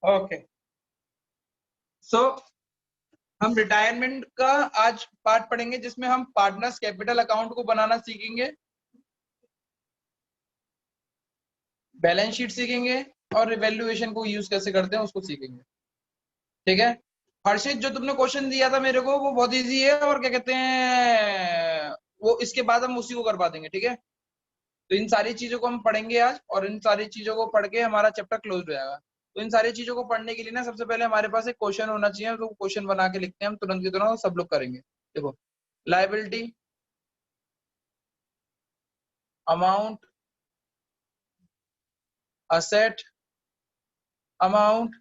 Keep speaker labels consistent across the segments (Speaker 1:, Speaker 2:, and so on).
Speaker 1: Okay, सो हम retirement का आज पार्ट पढ़ेंगे जिसमें हम पार्टनर्स कैपिटल अकाउंट को बनाना सीखेंगे, बैलेंस शीट सीखेंगे और रिवैल्यूएशन को यूज कैसे करते हैं उसको सीखेंगे। ठीक है हर्षित, जो तुमने क्वेश्चन दिया था मेरे को वो बहुत इजी है और क्या कहते हैं वो इसके बाद हम उसी को करवा देंगे। ठीक है, तो इन सारी चीजों को हम पढ़ेंगे आज और इन सारी चीजों को पढ़ के हमारा चैप्टर क्लोज हो जाएगा। तो इन सारी चीजों को पढ़ने के लिए ना सबसे पहले हमारे पास एक क्वेश्चन होना चाहिए, तो क्वेश्चन बना के लिखते हैं हम तुरंत की तुरंत, सब लोग करेंगे। देखो, liability amount, asset amount.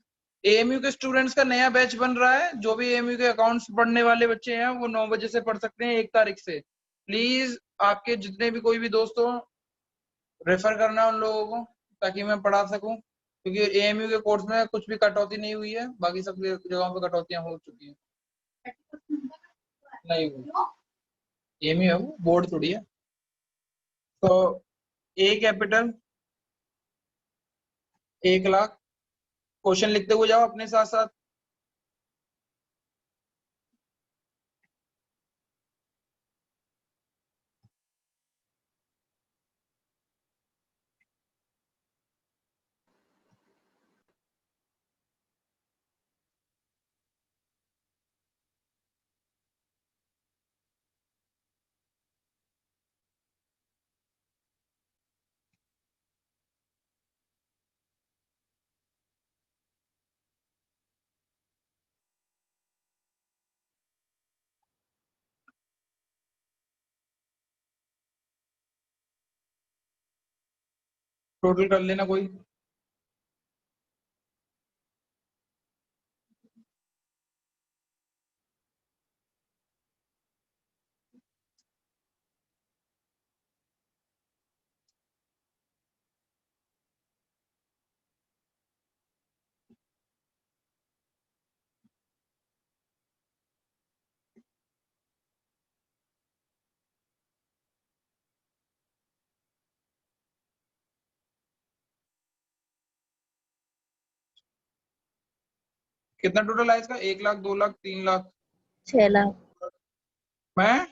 Speaker 1: AMU के स्टूडेंट्स का नया बैच बन रहा है, जो भी एएमयू के अकाउंट्स पढ़ने वाले बच्चे हैं वो 9 बजे से पढ़ सकते हैं 1 तारीख से। प्लीज आपके जितने भी कोई भी दोस्त हो रेफर करना उन लोगों को ताकि मैं पढ़ा सकूं, क्योंकि एएमयू के कोर्स में कुछ भी कटौती नहीं हुई है, बाकी सब जगहों पे कटौतियां हो चुकी हैं। नहीं हुई, एएमयू है वो, बोर्ड थोड़ी है। तो ए कैपिटल 1 लाख, क्वेश्चन लिखते हुए जाओ अपने साथ साथ। टोटल कर लेना कोई। कितना टोटल आया इसका? 1 लाख, 2 लाख, 3 लाख,
Speaker 2: 6 लाख,
Speaker 1: मैं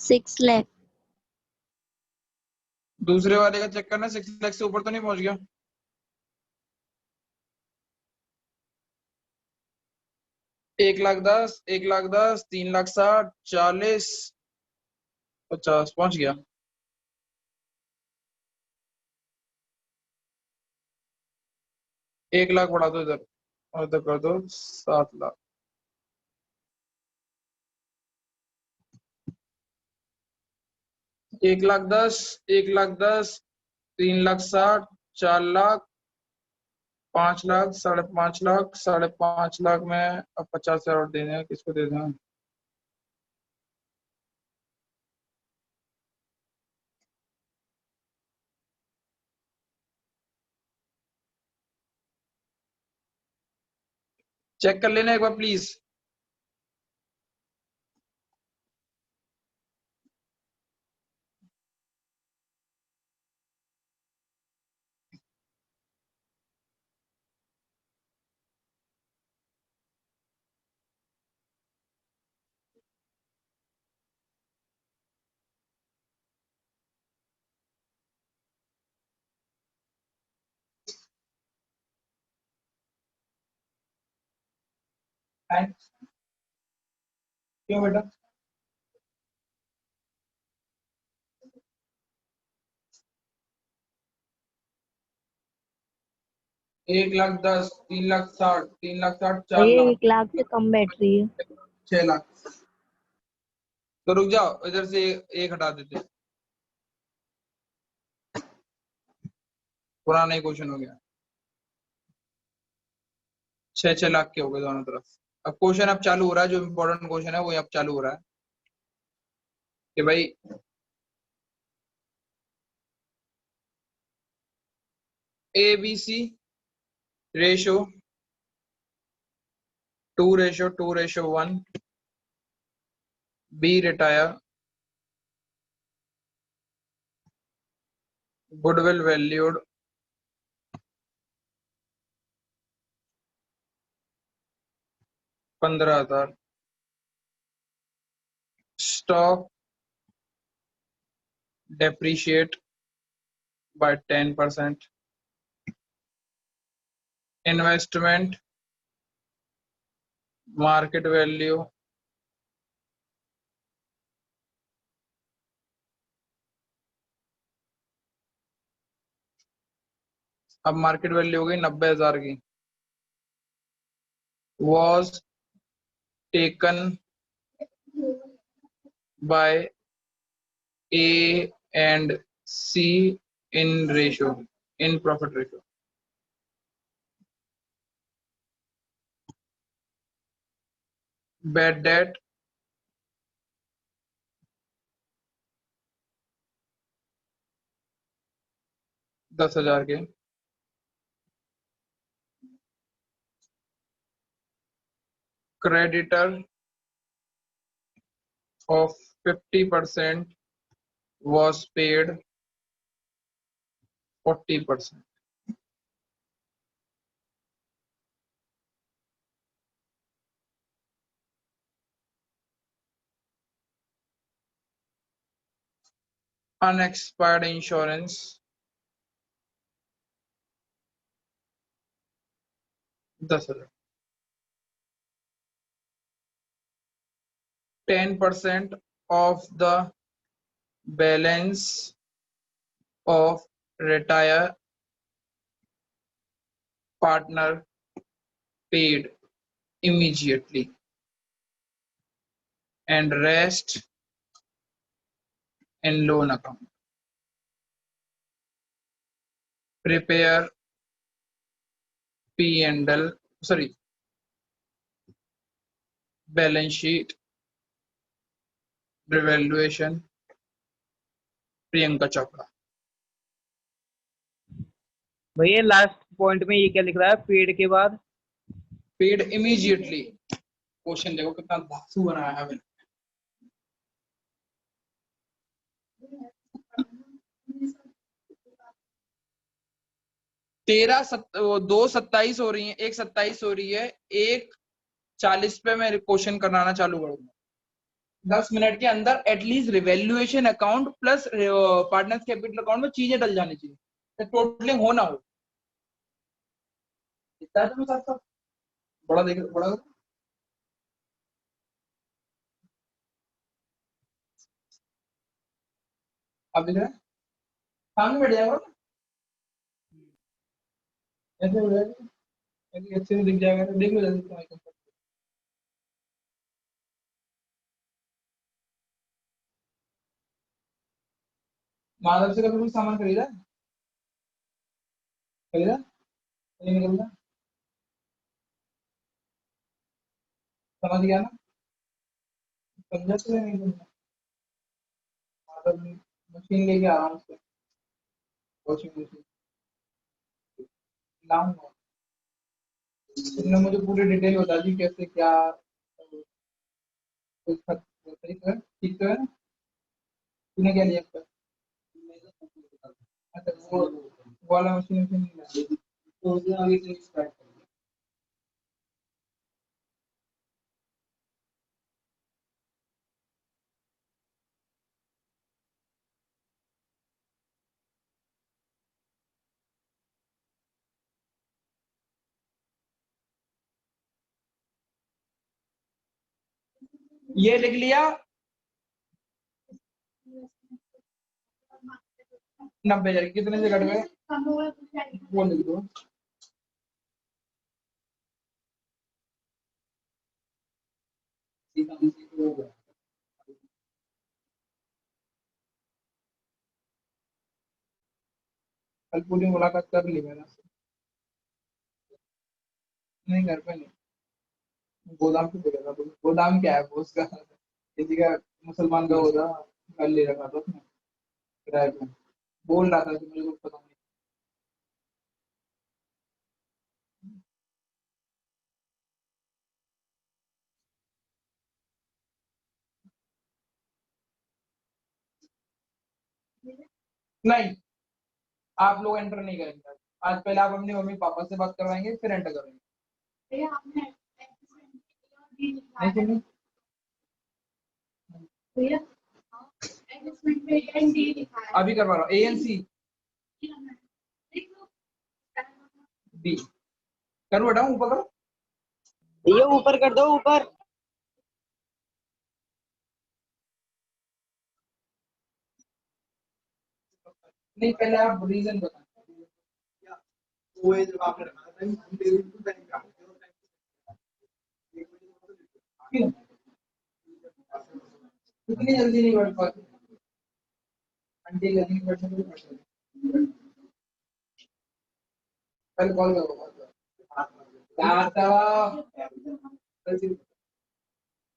Speaker 2: 6 लाख।
Speaker 1: दूसरे वाले का चेक करना, 6 लाख से ऊपर तो नहीं पहुंच गया? 1 लाख 10, 1 लाख 10, 3 लाख 60, 40, 50 पहुंच गया। 1 लाख बढ़ा दो इधर और इधर कर दो 7 लाख। 1 लाख 10, 1 लाख 10, 3 लाख 60, 4 लाख, 5 लाख, 5.5 लाख, 5.5 लाख में अब 50,000 और देने हैं, किसको दे दें? चेक कर लेना एक बार प्लीज। क्यों बेटा? 1 लाख 10, 3 लाख 60, 3 लाख 60, 4 लाख,
Speaker 2: 1 लाख से कम बैटरी है।
Speaker 1: 6 लाख। तो रुक जाओ, इधर से एक हटा देते हैं, पुराना ही क्वेश्चन हो गया। 6 लाख के हो गए दोनों तरफ। अब क्वेश्चन अब चालू हो रहा है, जो इम्पोर्टेंट क्वेश्चन है वो अब चालू हो रहा है कि भाई ABC ratio 2:1, B retire, goodwill valued, 15,000। Stock depreciate by 10%। investment market value अब मार्केट वैल्यू हो गई 90,000 की। was taken by A and C in ratio, in profit ratio। bad debt $10,000 के। creditor of 50% was paid 40%। unexpired insurance 10,000। 10% of the balance of retire partner paid immediately and rest in loan account। prepare P and L, sorry, balance sheet revaluation Priyanka Chopra.
Speaker 3: भैया last point में ये क्या लिख रहा है, paid के बाद?
Speaker 1: Paid immediately. क्वेश्चन देखो कितना धांसू बनाया है मैंने। 2:27 हो रही है, 1:27 हो रही है, 1:40 पे मैं क्वेश्चन कराना चालू करूंगा। 10 मिनट के अंदर at least revaluation account plus partners capital account में चीजें डल जानी चाहिए, तो टोटलिंग हो ना हो। इतना है तुम्हें साथ साथ बड़ा देख बड़ा अब दिख रहा है, सामने बैठ जाएगा ना, ऐसे हो जाएगा, ऐसे अच्छे से दिख जाएगा। देख लो जल्दी तुम्हारे। माधव से कभी कोई सामान खरीदा खरीदा नहीं निकलता, समझ गया ना, समझा तो नहीं समझा। माधव मशीन लेके आ रहा हूँ उससे, वॉशिंग मशीन लाऊंगा। तुमने मुझे पूरी डिटेल बता दी कैसे क्या, कुछ सही तो है, ठीक तो है ना? तूने क्या लिया अब तक? अच्छा वो वाला मशीन मशीन नहीं लाया तो उसने आगे से स्टार्ट कर दिया। ये लिख लिया 90,000 कितने से कट गए वो लिख दो। कल पूरी मुलाकात कर ली मैंने उससे। नहीं घर पे नहीं, गोदाम पे गया था। गोदाम क्या है वो उसका, किसी का मुसलमान का होता, घर ले रखा था उसने किराए पे। बोल रहा था कि मुझे कुछ पता नहीं। नहीं, आप लोग एंटर नहीं करेंगे आज। पहले आप अपनी मम्मी पापा से बात करवाएंगे फिर एंटर करेंगे। नहीं सुनी? अभी करवा रहा हूँ ANC B करूँ बेटा ऊपर करो
Speaker 3: ये ऊपर कर दो ऊपर।
Speaker 1: नहीं पहले आप रीजन बताओ इतनी जल्दी नहीं बढ़ पाती आंटी लगी कल कॉल करो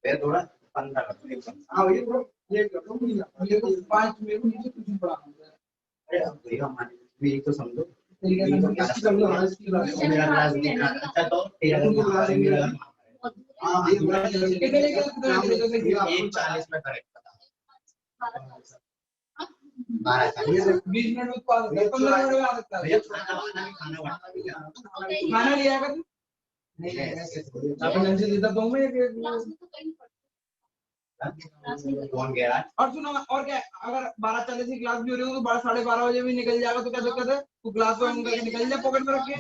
Speaker 4: थोड़ा 15
Speaker 1: ये तो 5 मेरे को नीचे कुछ नहीं पड़ा
Speaker 4: मेरी तो समझो
Speaker 1: मेरा
Speaker 4: क्लास अच्छा तो तेरा
Speaker 1: कितने
Speaker 4: एक 40 में करेक्ट बता 12
Speaker 1: 20 मिनट में पास 15 मिनट में आ सकता है
Speaker 4: भैया खाना
Speaker 1: खाना लिया कर अपन लंच देता तो मैं
Speaker 4: कौन गया
Speaker 1: और सुनो और क्या अगर 12:40 की क्लास भी हो रही हो तो 12:30 बजे भी निकल जाएगा तो क्या दिक्कत है तू क्लास में करके निकल जा पॉकेट में रख के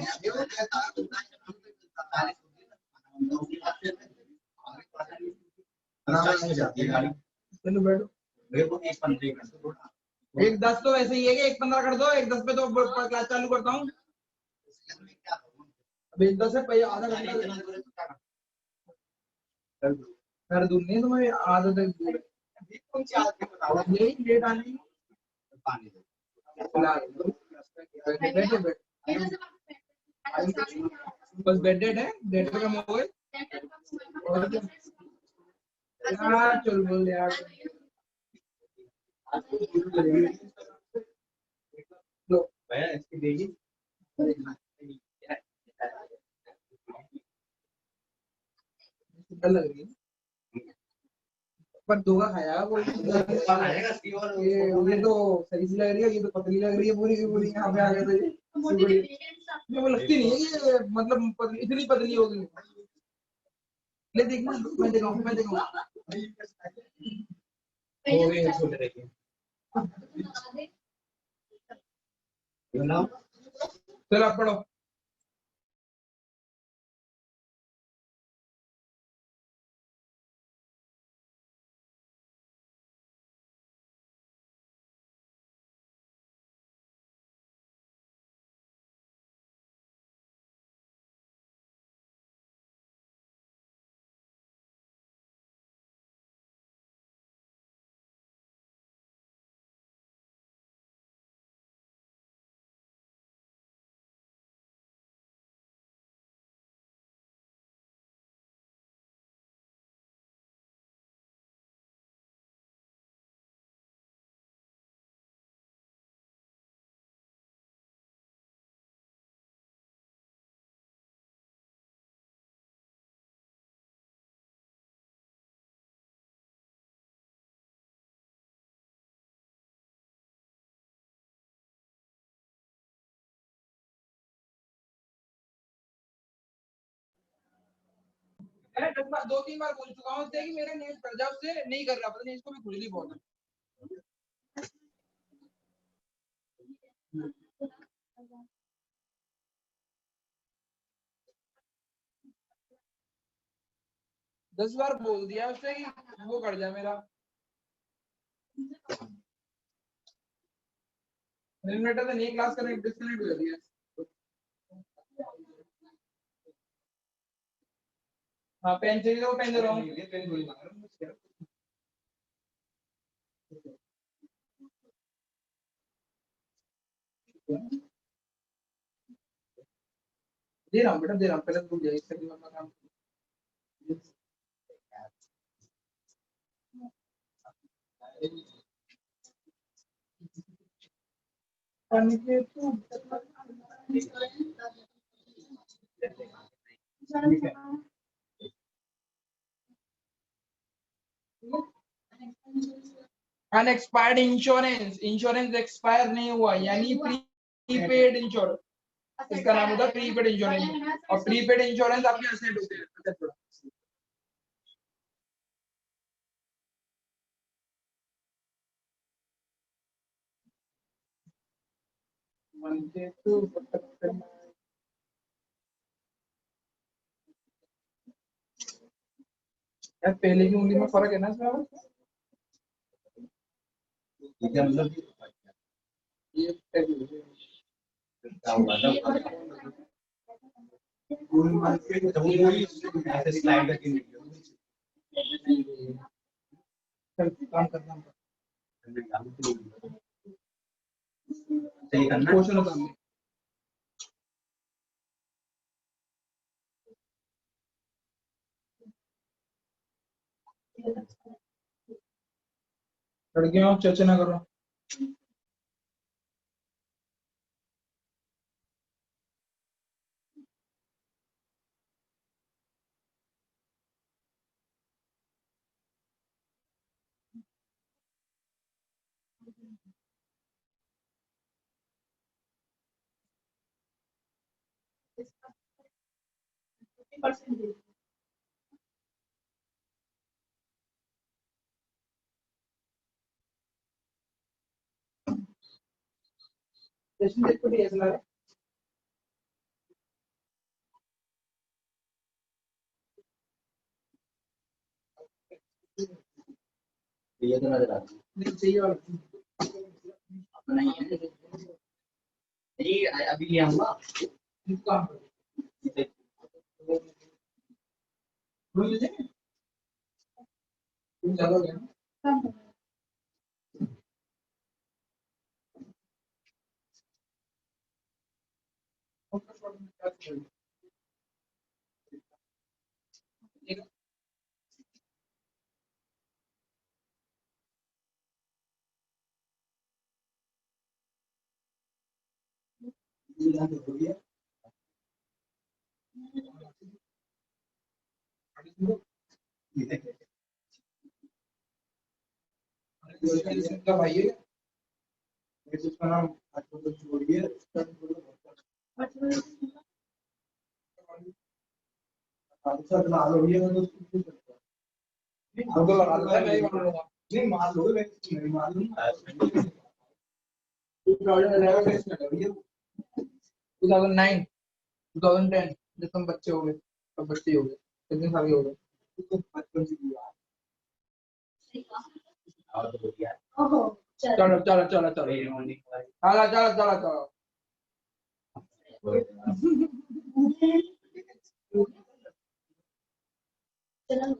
Speaker 1: चलो बैठो 1:10 तो ऐसे ही है कि 1:15 कर दो 1:10 पे तो क्लास चालू करता हूँ अब 1:10 से पहले आधा घंटा कर दूँ नहीं तो मैं आदत है यही लेट आने की बैठे बस बेडेड है डेट पे कम हो गए और यार चल बोल यार लो
Speaker 4: भैया इसकी देगी
Speaker 1: डर लग रही है पर दोगा खाया वो ये तो सही सी लग रही है ये तो पतली लग रही है पूरी की पूरी यहाँ पे आ गया तो ये वो लगती नहीं है ये मतलब इतनी पतली होगी ले देखना मैं देखूंगा
Speaker 4: हो गए छोटे देखिए
Speaker 1: चलो आप पढ़ो मैं 2-3 बार बोल चुका हूँ उससे कि मेरे नेट कर जा उससे नहीं कर रहा पता नहीं इसको भी खुजली बहुत है 10 बार बोल दिया उससे कि वो कर जा मेरा इन्वर्टर तो नहीं क्लास करने डिस्कनेक्ट हो जाती है हाँ पेन चाहिए तो पेन दे रहा हूँ दे रहा हूँ बेटा दे रहा हूँ पहले तो जाए इससे भी अपना काम अनएक्सपायर्ड इंश्योरेंस एक्सपायर नहीं हुआ यानी प्रीपेड इंश्योरेंस इसका नाम होता है प्रीपेड इंश्योरेंस और प्रीपेड इंश्योरेंस आपके असेट होते हैं यार पहले की उंगली में फर्क है ना इसमें।
Speaker 4: क्या मतलब
Speaker 1: ये
Speaker 4: क्या हुआ था पूरी मार्केट तो पूरी ऐसे स्लाइड करके
Speaker 1: काम करना
Speaker 4: सही करना
Speaker 1: क्वेश्चन होता है। लड़कियों चर्चा ना करो।
Speaker 4: ये तो नजर आता
Speaker 1: नहीं चाहिए वाला
Speaker 4: नहीं है नहीं अभी ले आऊंगा
Speaker 1: काम भूल लीजिए ज्यादा हो गया ना। इसका भाई है इसका नाम छोड़िए तो लगा लो मैं ही बना लूंगा नहीं मार लो मैं मार लूंगा 2009 2010 जब तुम बच्चे हो गए तब बच्चे हो गए कितने साल के हो गए बचपन से किया
Speaker 4: और तो बढ़िया
Speaker 1: चलो चलो चलो चलो चलो चलो चलो चलो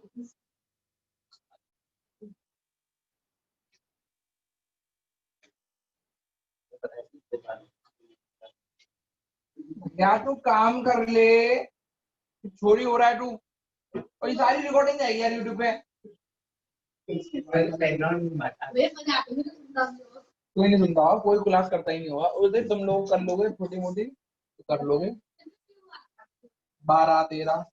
Speaker 1: या तू काम कर ले चोरी हो रहा है तू और ये सारी रिकॉर्डिंग जाएगी यार यूट्यूब पे कोई नहीं सुनता होगा कोई क्लास करता ही नहीं होगा उधर तुम लोग कर लोगे छोटी मोटी तो कर लोगे 12 13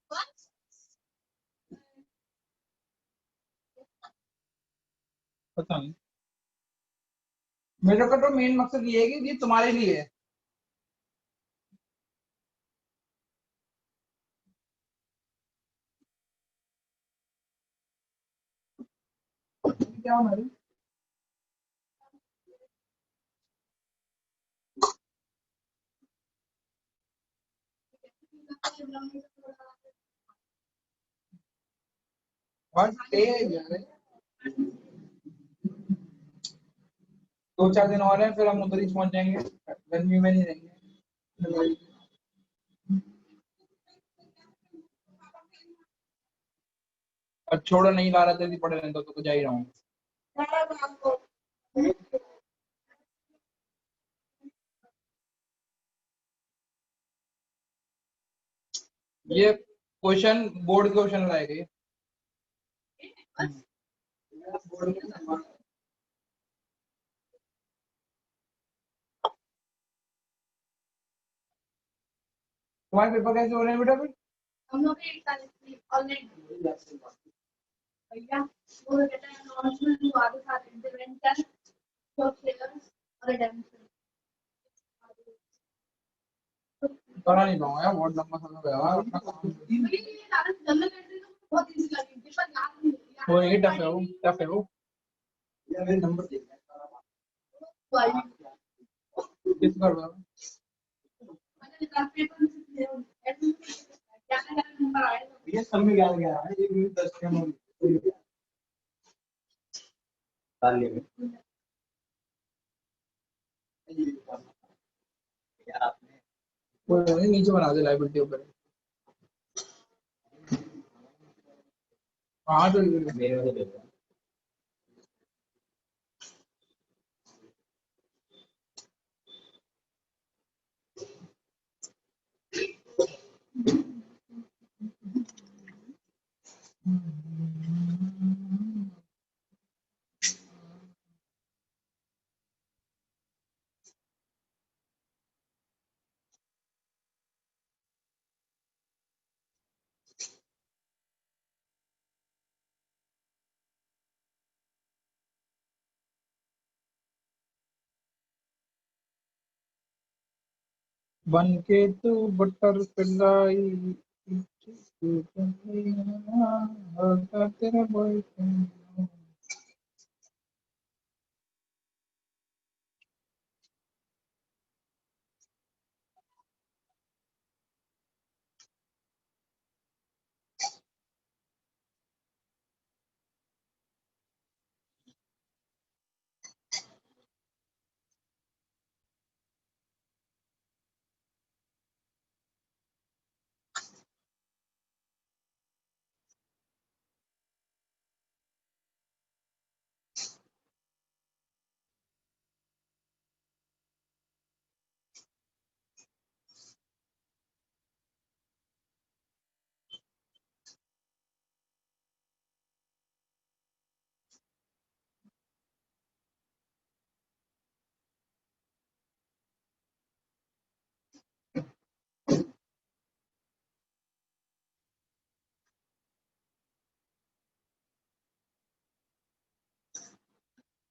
Speaker 1: पता नहीं मेरे का तो मेन मकसद ये है कि ये तुम्हारे लिए है क्या हमारी दो चार दिन और हैं फिर हम उधर ही पहुंच जाएंगे गर्मी में नहीं रहेंगे अब छोड़ो नहीं ला रहा तेरी पड़े रहने तो जा ही रहा हूँ ये क्वेश्चन बोर्ड क्वेश्चन लाएगा ये तुम्हारे पेपर कैसे हो रहे हैं बेटा फिर
Speaker 5: हम लोग ऑनलाइन भैया वो कहता है अनाउंसमेंट हुआ था सारे इंटरवेंशन जॉब सेलर्स और एडेमिशन
Speaker 1: करा नहीं पाऊंगा यार बहुत लंबा समय गया अपना काम
Speaker 5: ये सारे जल्दी करते तो बहुत इजी लगी पेपर याद नहीं है
Speaker 1: वो ये टफ है वो
Speaker 4: या मेरे नंबर दे
Speaker 5: वाली
Speaker 1: किस कर रहा है
Speaker 5: पेपर में क्या नंबर आएगा
Speaker 4: ये सब में 11 है, 1 मिनट 10 सेकंड डाल लिया यार आपने
Speaker 1: कोई नीचे बना दे लाइबिलिटी ऊपर। हाँ तो
Speaker 4: मेरे वाले देखो
Speaker 1: बन के तू बटर फ्लाई तेरा बॉयफ्रेंड।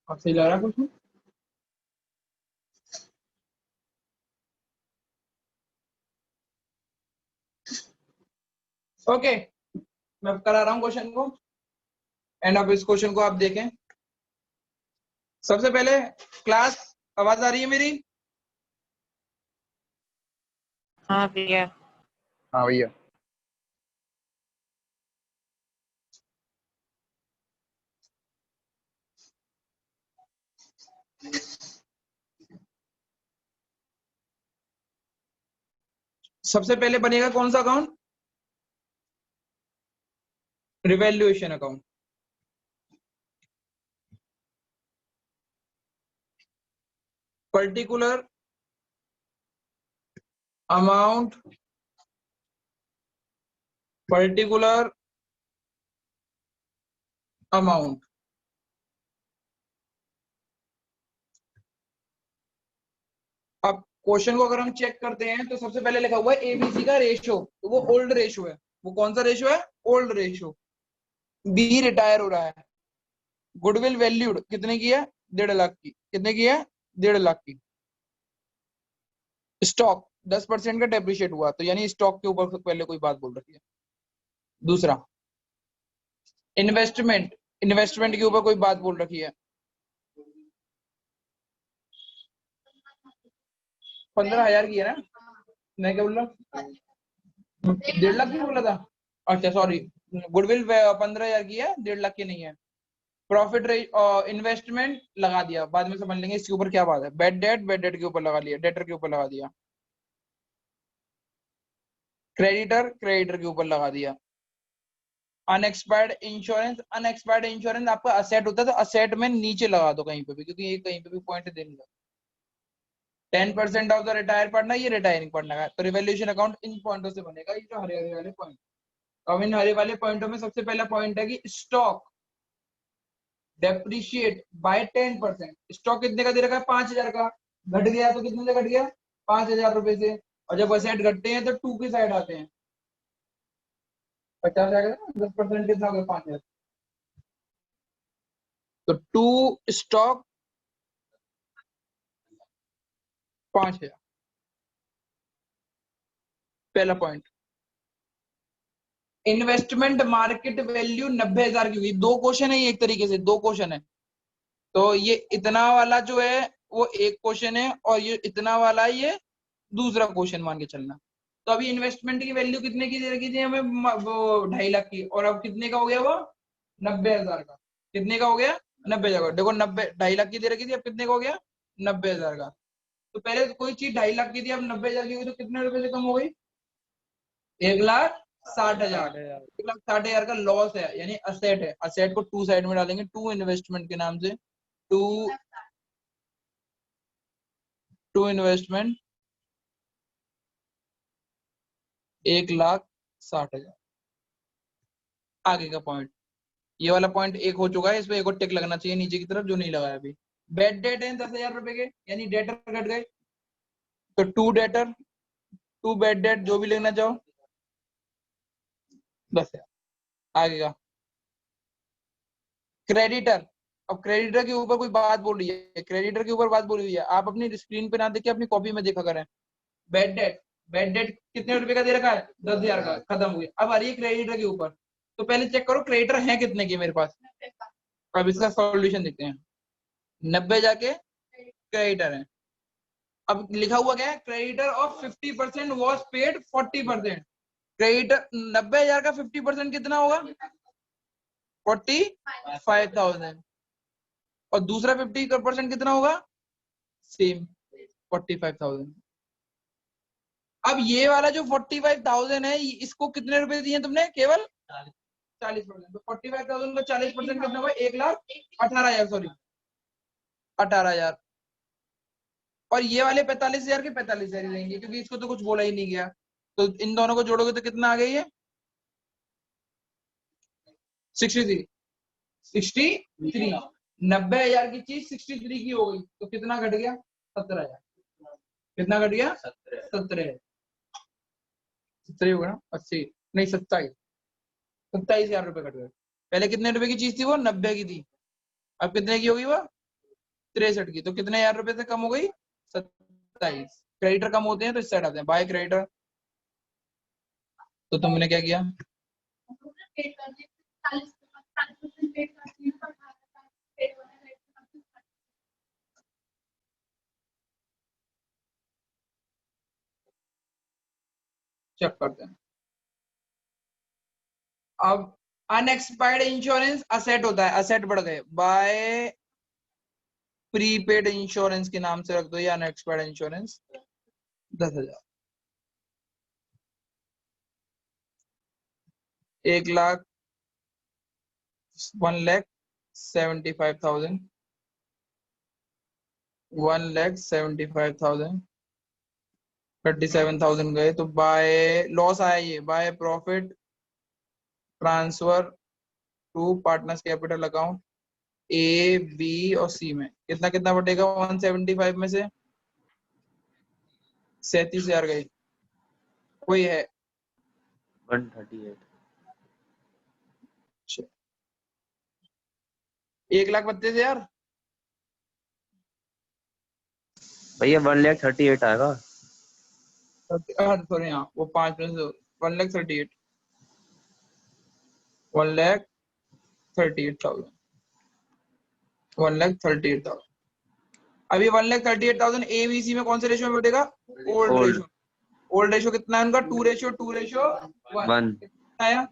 Speaker 1: अब सही लग रहा है कुछ नहीं? ओके, मैं करा रहा हूँ क्वेश्चन को, एंड अब इस क्वेश्चन को आप देखें। सबसे पहले क्लास, आवाज आ रही है मेरी?
Speaker 6: हाँ भैया।
Speaker 1: हाँ भैया। सबसे पहले बनेगा कौन सा account? Revaluation account. Particular amount, particular amount. अब क्वेश्चन को अगर हम चेक करते हैं तो सबसे पहले लिखा हुआ है एबीसी का रेशो, तो वो ओल्ड रेशो है। वो कौन सा रेशो है? Old ratio. बी रिटायर हो रहा है। गुडविल वैल्यूड कितने की है? 1.5 लाख की। कितने की है? 1.5 लाख की। स्टॉक 10% का डेप्रिशिएट हुआ, तो यानी स्टॉक के ऊपर पहले कोई बात बोल रही है। दूसरा इन्वेस्टमेंट, इन्वेस्टमेंट के ऊपर कोई बात बोल रखी है। 15,000 की है ना? मैं क्या बोल रहा? 1.5 लाख की बोला था? अच्छा सॉरी, गुडविल 15,000 की है, 1.5 लाख की नहीं है। प्रॉफिट इन्वेस्टमेंट लगा दिया, बाद में समझ लेंगे इसके ऊपर क्या बात है। बेड डेट, बेड डेट के ऊपर लगा लिया, डेटर के ऊपर लगा दिया। क्रेडिटर, क्रेडिटर के ऊपर लगा दिया। अनएक्सपायर्ड इंश्योरेंस, अनएक्सपायर्ड इंश्योरेंस आपका असेट होता है, तो असेट में नीचे लगा दो कहीं पे भी, क्योंकि ये कहीं पे भी पॉइंट देने 10% ऑफ द रिटायर पढ़ना, ये रिटायरिंग पढ़ना है। तो रिवैल्यूएशन अकाउंट इन पॉइंटों से बनेगा, ये जो हरे हरे वाले पॉइंट। अब इन हरे वाले पॉइंटों में सबसे पहला पॉइंट है कि स्टॉक डेप्रिशिएट बाय 10%। स्टॉक कितने का दे रखा है? 5,000 का। घट गया तो कितने से घट गया? 5,000 रुपए से। और जब असेट घटते हैं तो 2 की साइड आते हैं। 50 आएगा ना, 10% कितना हो गया? 5,000। तो 2 स्टॉक 5,000, पहला पॉइंट। इन्वेस्टमेंट मार्केट वैल्यू 90,000 की हुई। 2 क्वेश्चन है ये, एक तरीके से 2 क्वेश्चन है। तो ये इतना वाला जो है वो एक क्वेश्चन है, और ये इतना वाला ये दूसरा क्वेश्चन मान के चलना। तो अभी इन्वेस्टमेंट की वैल्यू कितने की दे रखी थी हमें, वो 2.5 लाख की, और अब कितने का हो गया वो 90,000 का। कितने का हो गया 90,000 का। देखो 2.5 लाख की दे रखी थी, अब कितने का हो गया 90,000 का। तो पहले कोई चीज 2.5 लाख की थी, अब 90,000 की हुई, तो कितने रुपए से कम हो गई 1,60,000। 1,60,000 का लॉस है, यानी असेट है। असेट को टू साइड में डालेंगे, टू इन्वेस्टमेंट के नाम से, टू इन्वेस्टमेंट 1,60,000। आगे का पॉइंट, ये वाला पॉइंट एक हो चुका है, इस पे एक और टिक लगना चाहिए नीचे की तरफ जो नहीं लगाया अभी। बेड डेट है 10,000 रुपए के, यानी डेटर घट गए, तो to debtor, to bad debt, जो भी लिखना चाहो 10,000। आगे का क्रेडिटर। अब क्रेडिटर के ऊपर कोई बात बोल रही है, क्रेडिटर के ऊपर बात बोली हुई है, आप अपनी स्क्रीन पे ना देख के अपनी कॉपी में देखा करें। बेड डेट, बेड डेट कितने रुपए का दे रखा है 10,000 का, खत्म हो गया। अब आ रही है क्रेडिटर के ऊपर, तो पहले चेक करो क्रेडिटर है कितने के मेरे पास। अब इसका सॉल्यूशन देखते हैं। 90 जाके क्रेडिटर है। अब लिखा हुआ क्या है, creditor of 50% was paid 40%। Creditor 90,000 का 50% कितना होगा 45,000, और दूसरा 50% कितना होगा सेम 45,000। अब ये वाला जो 45,000 है, इसको कितने रुपए दिए तुमने, केवल 40%। तो 45,000 का 40% कितना हुआ 1,18,000, सॉरी 18,000। और ये वाले 45,000 के 45,000 ही रहेंगे, क्योंकि इसको तो कुछ बोला ही नहीं गया। तो इन दोनों को जोड़ोगे तो कितना आ गई है 63। 90,000 की चीज 63 की हो गई, तो कितना घट गया 17,000। कितना घट गया 17 होगा ना, 80 नहीं 27,000 रुपए घट गए। पहले कितने रुपए की चीज थी वो 90 की थी, अब कितने की होगी वो 63 की। तो कितने हजार रुपए से कम हो गई 27। क्रेडिटर कम होते हैं तो इस साइड आते हैं, बाय क्रेडिटर। तो तुमने क्या किया, चेक करते हैं। अब अनएक्सपायर्ड इंश्योरेंस असेट होता है, असेट बढ़ गए, बाय प्रीपेड इंश्योरेंस के नाम से रख दो, या अनएक्सपायर्ड इंश्योरेंस 10,000। 1,75,000, 1,75,000, 37,000 गए। तो बाय लॉस आया, ये by profit transfer to partners capital account A B और सी में कितना कितना बढ़ेगा 175 में से 37,000 गई, कोई है
Speaker 7: 138
Speaker 1: 1,32,000
Speaker 7: भैया 1,38 आएगा।
Speaker 1: सॉरी हाँ वो 5 में से 1,38,000, 1,38,000, 1,38,000। अभी 1,38,000 एबीसी में कौन से रेशियो में बढ़ेगा old
Speaker 7: Old.
Speaker 1: Ratio. Old ratio कितना है उनका 2:1 कितना आया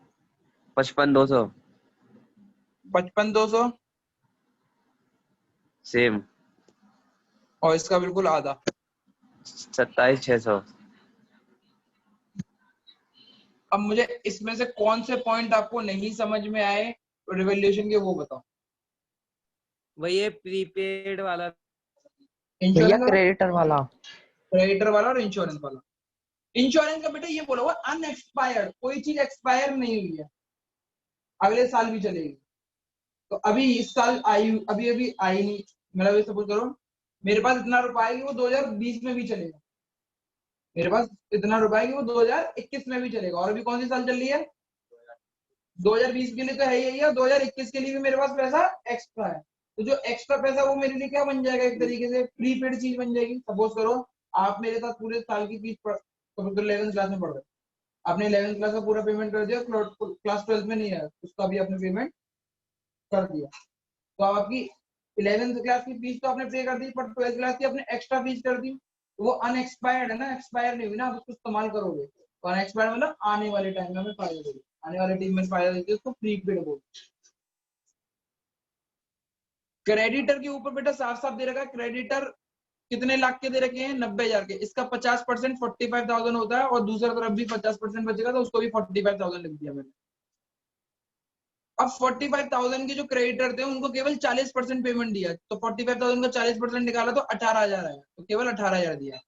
Speaker 7: 55,200
Speaker 1: 55,200,
Speaker 7: सेम।
Speaker 1: और इसका बिल्कुल आधा
Speaker 7: 27,600।
Speaker 1: अब मुझे इसमें से कौन से पॉइंट आपको नहीं समझ में आए रिवैल्यूएशन के वो बताओ।
Speaker 3: वही ये प्रीपेड वाला
Speaker 1: इंश्योरेंस वाला,
Speaker 8: क्रेडिटर वाला,
Speaker 1: क्रेडिटर वाला और इंश्योरेंस वाला। इंश्योरेंस का बेटा ये बोला हुआ अनएक्सपायर्ड, कोई चीज एक्सपायर नहीं हुई है, अगले साल भी चलेगी। तो अभी इस साल आई, अभी अभी आई नहीं, मतलब सपोज करो मेरे पास इतना रुपया है कि वो 2020 में भी चलेगा, मेरे पास इतना रुपया है कि वो 2021 में भी चलेगा। और अभी कौन सी साल चल रही है 2020 के लिए तो है ही है, 2021 के लिए भी मेरे पास पैसा एक्स्ट्रा है। तो जो एक्स्ट्रा पैसा वो मेरे लिए क्या बन जाएगा, एक तरीके से प्रीपेड चीज बन जाएगी। सपोज करो आप मेरे साथ पूरे साल की फीस 11th क्लास में पढ़ रहे, आपने 11th क्लास का पूरा पेमेंट कर दिया, क्लास 12th में नहीं है उसका भी आपने पेमेंट कर दिया, तो आपकी 11th क्लास की फीस तो आपने पे कर दी, पर 12th क्लास की आपने एक्स्ट्रा फीस कर दी, वो अनएक्सपायर्ड है ना, एक्सपायर नहीं हुई ना, आप उसको इस्तेमाल करोगे। तो अनएक्सपायर्ड मतलब आने वाले टाइम में हमें फायदा देगी, आने वाले टाइम में फायदा देती है, उसको प्रीपेड बोलते हैं। क्रेडिटर के ऊपर बेटा साफ साफ दे रखा है, क्रेडिटर कितने लाख के दे रखे हैं, 90,000 के। इसका 50% 45,000 होता है, और दूसरा तरफ भी 50% बचेगा, तो उसको भी 45,000 लिख दिया मैंने। अब 45,000 के जो क्रेडिटर थे उनको केवल 40% पेमेंट दिया, तो 45,000 का 40% निकाला तो 18,000 आया, तो केवल 18,000 दिया।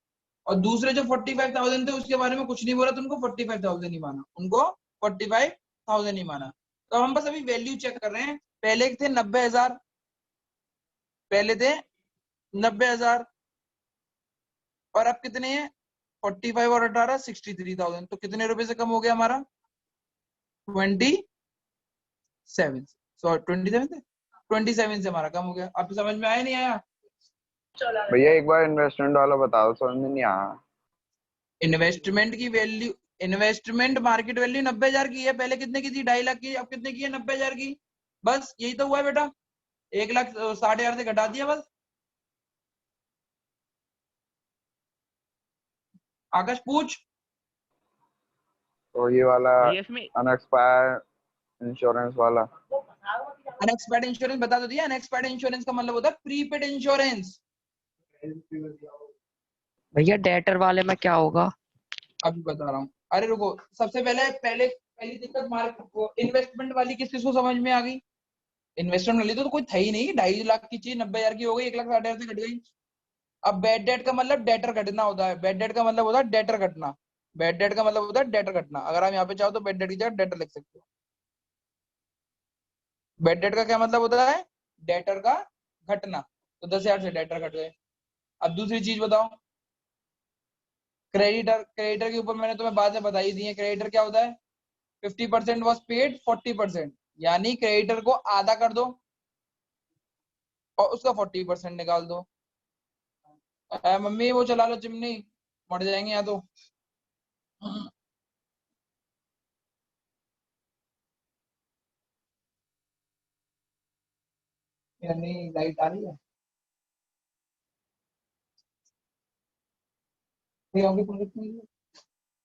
Speaker 1: और दूसरे जो 45,000 थे उसके बारे में कुछ नहीं बोला, तो उनको 45,000 ही माना, उनको 45,000 ही माना। तो हम बस अभी वैल्यू चेक कर रहे हैं। पहले थे 90,000, पहले थे 90,000, और अब कितने हैं 45 और 18 63,000। तो कितने रुपए से कम हो गया हमारा 27, सॉरी 27 से हमारा कम हो गया। आपको समझ में आया नहीं आया?
Speaker 8: भैया एक बार इन्वेस्टमेंट वाला बता दो, समझ में नहीं आया।
Speaker 1: इन्वेस्टमेंट की वैल्यू, इन्वेस्टमेंट मार्केट वैल्यू 90,000 की है, पहले कितने की थी 2.5 लाख की, अब कितने की है 90,000 की। बस यही तो हुआ है बेटा, 1,60,000 से घटा दिया बस। आकाश पूछ।
Speaker 8: तो ये वाला
Speaker 3: भैया इसमें
Speaker 8: अनएक्सपायर इंश्योरेंस वाला,
Speaker 1: अनएक्सपायर्ड इंश्योरेंस बता तो दिया। अनएक्सपायर्ड इंश्योरेंस का मतलब होता है प्रीपेड इंश्योरेंस।
Speaker 6: भैया डेटर वाले में क्या होगा?
Speaker 1: अभी बता रहा हूँ, अरे रुको, सबसे पहली दिक्कत मार्क इन्वेस्टमेंट वाली किस किस को समझ में आ गई? इन्वेस्टमेंट वाली तो कोई था ही नहीं, 2.5 लाख की चीज 90,000 की हो गई, 1,60,000 से घट गई। अब बैड डेट का मतलब डेटर घटना होता है, बैड डेट का मतलब होता है डेटर घटना, बैड डेट का मतलब होता है डेटर घटना। अगर आप यहाँ पे चाहो तो बैड डेट की जगह डेटर लिख सकते हो। बैड डेट का क्या मतलब होता है? डेटर का घटना। तो 10,000 से डेटर घट गए। अब दूसरी चीज बताओ, क्रेडिटर। क्रेडिटर के ऊपर मैंने तुम्हें बातें बताई दी है। क्रेडिटर क्या होता है? 50% वॉज पेड 40%, यानी क्रेडिटर को आधा कर दो और उसका 40% निकाल दो। मम्मी वो चला लो चिमनी, मर जाएंगे यहाँ तो। यानी लाइट आ रही है,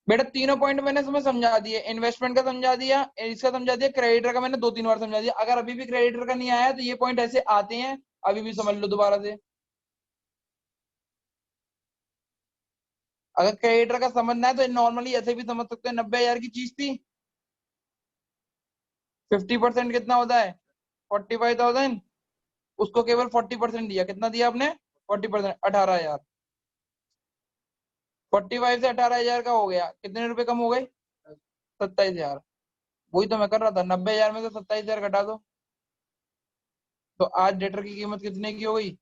Speaker 1: बेटा तीनों पॉइंट मैंने तुम्हें समझा दिए। इन्वेस्टमेंट का समझा दिया, इसका समझा दिया, क्रेडिटर का मैंने 2-3 बार समझा दिया। अगर अभी भी क्रेडिटर का नहीं आया तो ये पॉइंट ऐसे आते हैं, अभी भी समझ लो दोबारा से। अगर क्रेडिटर का समझना है तो नॉर्मली ऐसे भी समझ सकते हैं। 90,000 की चीज थी, 50% कितना होता है 45,000, उसको केवल 40% दिया। कितना दिया आपने 40%, 18,000। 45 से 18,000 का हो गया, कितने रुपए कम हो गए 27,000। वही तो मैं कर रहा था, 90,000 में से 27,000 घटा दो, तो आज डेटर की कीमत कितने की हो गई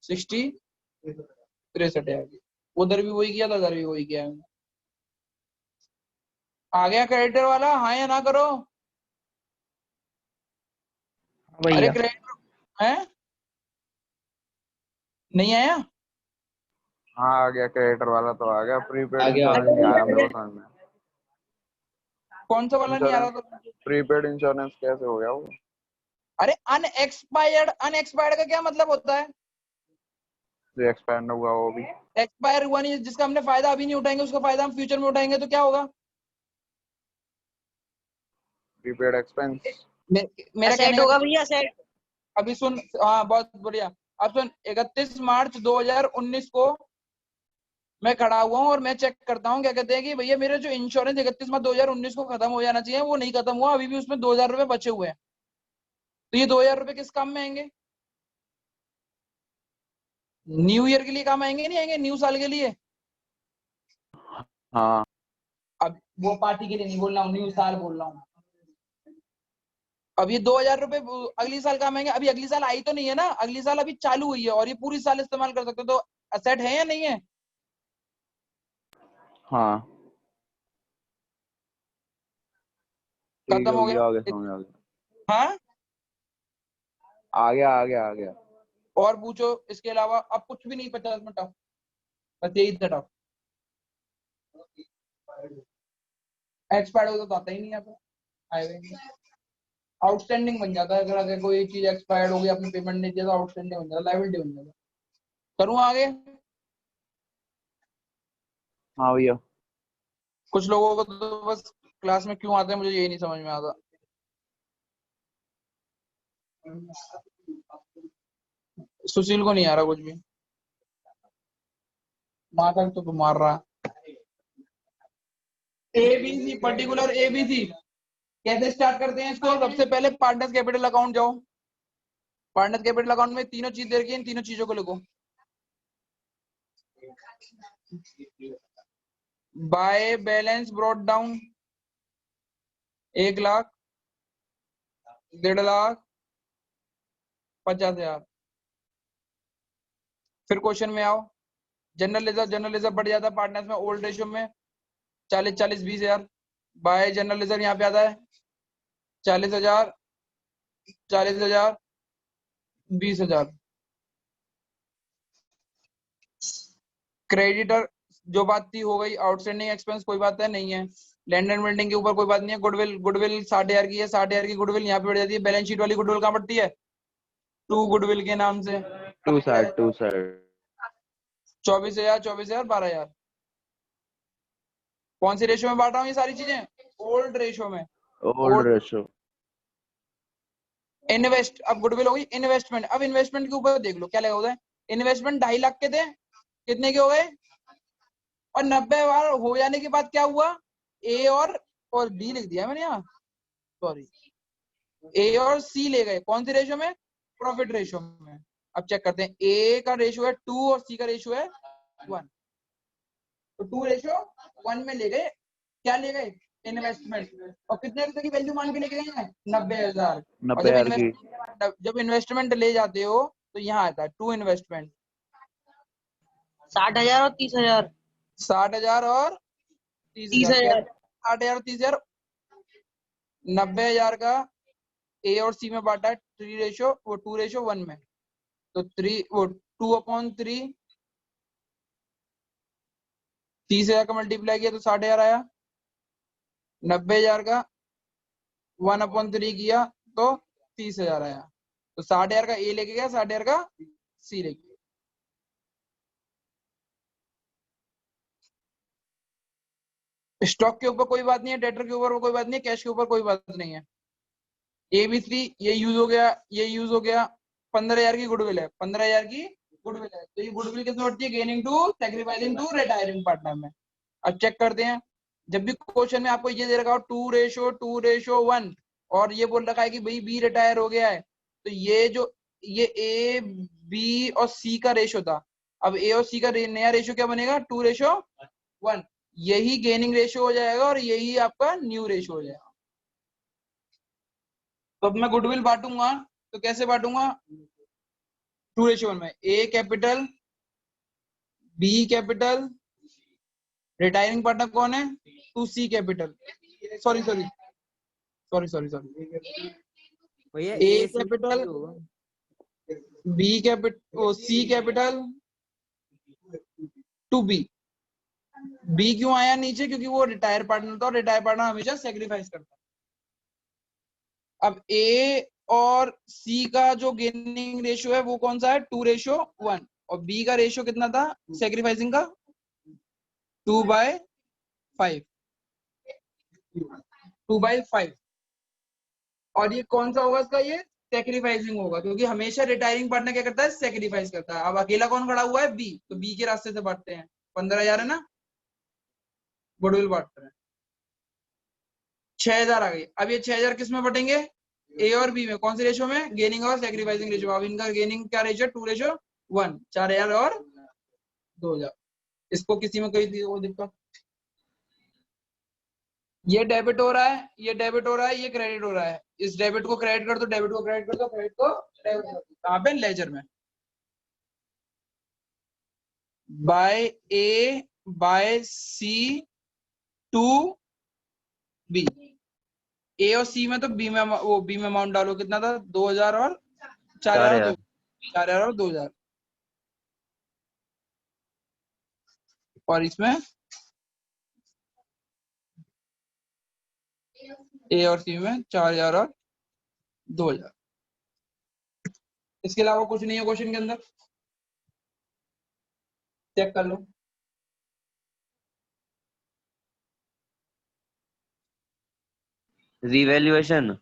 Speaker 1: 63,000 की। उधर भी वही किया था, उधर भी वही किया है। आ गया क्रेडिटर वाला, हाँ या ना करो। अरे
Speaker 6: भैया
Speaker 1: क्रेडिटर है नहीं आया?
Speaker 8: हाँ आ गया, क्रेडिटर वाला तो आ गया, प्रीपेड
Speaker 4: आ गया।
Speaker 8: इंश्योरेंस नहीं आया मेरे को समझ में।
Speaker 1: कौन सा वाला नहीं आ रहा
Speaker 8: इंश्योरेंस,
Speaker 1: था?
Speaker 8: प्रीपेड इंश्योरेंस कैसे हो गया वो?
Speaker 1: अरे अनएक्सपायर्ड, अनएक्सपायर्ड का क्या मतलब होता है?
Speaker 8: जो एक्सपायर हुआ वो भी।
Speaker 1: एक्सपायर हुआ नहीं, जिसका हमने फायदा अभी नहीं उठाएंगे उसका फायदा हम फ्यूचर में उठाएंगे, तो क्या होगा?
Speaker 8: Prepaid expense.
Speaker 1: मेरा कहने
Speaker 6: सेट
Speaker 1: का
Speaker 6: होगा भैया, सेट।
Speaker 1: अभी सुन, हाँ बहुत बढ़िया। अब सुन, 31 मार्च 2019 को मैं खड़ा हुआ हूँ और मैं चेक करता हूँ, क्या कहते हैं कि भैया मेरे जो इंश्योरेंस 31 मार्च 2019 को खत्म हो जाना चाहिए, वो नहीं खत्म हुआ, अभी भी उसमें 2,000 रुपए बचे हुए हैं। तो ये 2,000 रुपए किस काम में आएंगे? न्यू ईयर के लिए काम आएंगे, नहीं आएंगे? न्यू साल के लिए।
Speaker 8: हाँ
Speaker 1: अब वो पार्टी के लिए नहीं बोल रहा हूँ, न्यू साल बोल रहा हूँ। अब ये 2,000 रुपए अगली साल काम आएंगे। अभी अगली साल आई तो नहीं है ना, अगली साल अभी चालू हुई है और ये पूरी साल इस्तेमाल कर सकते हो, तो असेट है या नहीं है?
Speaker 8: हाँ ठीक
Speaker 1: खत्म
Speaker 8: है
Speaker 1: हो
Speaker 8: भैया,
Speaker 1: गया।
Speaker 8: आगे समझ आ गया,
Speaker 1: हाँ,
Speaker 8: आ गया आ गया आ गया।
Speaker 1: और पूछो इसके अलावा। अब कुछ भी नहीं 50 में टफ, बस यही था टफ। एक्सपायर्ड होता तो आता ही नहीं आता, आएगा आउटस्टैंडिंग बन जाता है। अगर कोई चीज एक्सपायर्ड हो गई, आपने पेमेंट नहीं किया तो आउटस्टैंडिंग बन जाता है, लायबिलिटी बन जाता है। करूँ आगे?
Speaker 8: हाँ भैया।
Speaker 1: कुछ लोगों को तो बस क्लास में क्यों आते हैं मुझे यही नहीं समझ में आता। सुशील को नहीं आ रहा कुछ भी, माता तो मार रहा। ABC, पर्टिकुलर ABC कैसे स्टार्ट करते हैं इसको? सबसे पहले पार्टनर्स कैपिटल अकाउंट जाओ। पार्टनर्स कैपिटल अकाउंट में तीनों चीज दे रखी है, इन तीनों चीजों को लिखो। By balance brought down 1 lakh, 1.5 lakh, 50,000। फिर क्वेश्चन में आओ, जनरल रिजर्व बढ़ जाता है पार्टनर्स में ओल्ड रेशियो में 40 20,000। बाय जनरल रिजर्व यहाँ पे आता है 40,000 40,000 20,000। क्रेडिटर जो बात थी हो गई। आउटस्टैंडिंग एक्सपेंस कोई बात है नहीं है। लैंड एंड बिल्डिंग के ऊपर कोई बात नहीं है। गुडविल 60,000 की है, 60,000 की गुडविल यहाँ पे बढ़ जाती है। बैलेंस शीट वाली गुडविल कहाँ बढ़ती है? टू गुडविल के नाम से।
Speaker 8: To side
Speaker 1: 24,000 24,000 12,000। कौन सी रेशियो में बांट रहा हूँ ये सारी चीजें? ओल्ड रेशियो में।
Speaker 8: Old ratio.
Speaker 1: इन्वेस्ट, अब गुडविल होगी इन्वेस्टमेंट। अब इन्वेस्टमेंट के ऊपर देख लो क्या लगा होता है। इन्वेस्टमेंट 2.5 लाख के थे, कितने के हो गए? और 90 बार हो जाने के बाद क्या हुआ? ए और बी लिख दिया मैंने यहाँ, सॉरी। ए और सी ले गए कौन सी रेशियो में? प्रॉफिट रेशियो में। अब चेक करते हैं, ए का रेशियो है 2 और सी का रेशियो है 1। तो 2:1 में ले गए। क्या ले गए? इन्वेस्टमेंट। और कितने रुपए की वैल्यू मान के लेके गए हैं? 90,000। और
Speaker 8: 90,000 की।
Speaker 1: जब इन्वेस्टमेंट ले जाते हो तो यहाँ आता है टू इन्वेस्टमेंट।
Speaker 6: 60,000 और 30,000।
Speaker 1: 60,000 और 30,000। 60,000 और 30,000। 90,000 का ए और सी में बांटा है 2:1 में। तो 2/3 30,000 का मल्टीप्लाई किया तो 60,000 आया। 90,000 का 1/3 किया तो 30,000 आया। तो 60,000 का ए लेके गया, 60,000 का सी लेके गया। स्टॉक के ऊपर कोई बात नहीं है, डेटर के ऊपर कोई बात नहीं है, कैश के ऊपर कोई बात नहीं है। ABC ये यूज हो गया, ये यूज हो गया। 15,000 की गुडविल है, 15,000 की गुडविल है। तो ये गुडविल किसमें बढ़ती है? Gaining to, sacrificing to, retiring partner में। अब चेक करते हैं, जब भी क्वेश्चन में आपको ये दे रखा हो 2:1 और ये बोल रखा है कि भाई बी रिटायर हो गया है, तो ये ए बी और सी का रेशियो था। अब ए और सी का नया रेशियो क्या बनेगा? 2:1। यही गेनिंग रेशियो हो जाएगा और यही आपका न्यू रेशियो हो जाएगा। तो अब मैं गुडविल बांटूंगा तो कैसे बांटूंगा? 2:1 में A capital, B capital, retiring partner कौन है? 2C capital. सॉरी
Speaker 3: भैया
Speaker 1: A capital, B capital, C capital, 2B। B क्यों आया नीचे? क्योंकि वो रिटायर पार्टनर था और रिटायर पार्टनर हमेशा सेक्रीफाइस करता है। अब ए और सी का जो गेनिंग रेशियो है वो कौन सा है? 2:1। और बी का रेशियो कितना था सेक्रीफाइसिंग का? 2/5। 2/5। और ये कौन सा होगा इसका? ये सेक्रीफाइसिंग होगा, क्योंकि हमेशा रिटायरिंग पार्टनर क्या करता है? सेक्रीफाइस करता है। अब अकेला कौन खड़ा हुआ है? बी। तो बी के रास्ते से बांटते हैं। 15,000 है ना, गुडविल बांटते हैं। 6,000 आ गई। अब ये 6,000 किस में बटेंगे? ए और बी में। कौन सी रेशियो में? गेनिंग और सेक्रीफाइसिंग रेशियो। अब इनका गेनिंग क्या रेशियो? 2:1। 4,000 और 2,000। इसको किसी में कोई दिक्कत? ये डेबिट हो रहा है, ये डेबिट हो रहा है, ये क्रेडिट हो रहा है। इस डेबिट को क्रेडिट कर दो, डेबिट को क्रेडिट कर दो, क्रेडिट को डेबिट कर दो। कहाँ पे? लेजर में। By A by C to B. A और सी में तो बी में अमाउंट डालो। कितना था? 2,000 और 4,000 4,000 और 2,000। और इसमें ए और सी में 4,000 और 2,000। इसके अलावा कुछ नहीं है क्वेश्चन के अंदर, चेक कर लो।
Speaker 7: रिवैल्यूएशन।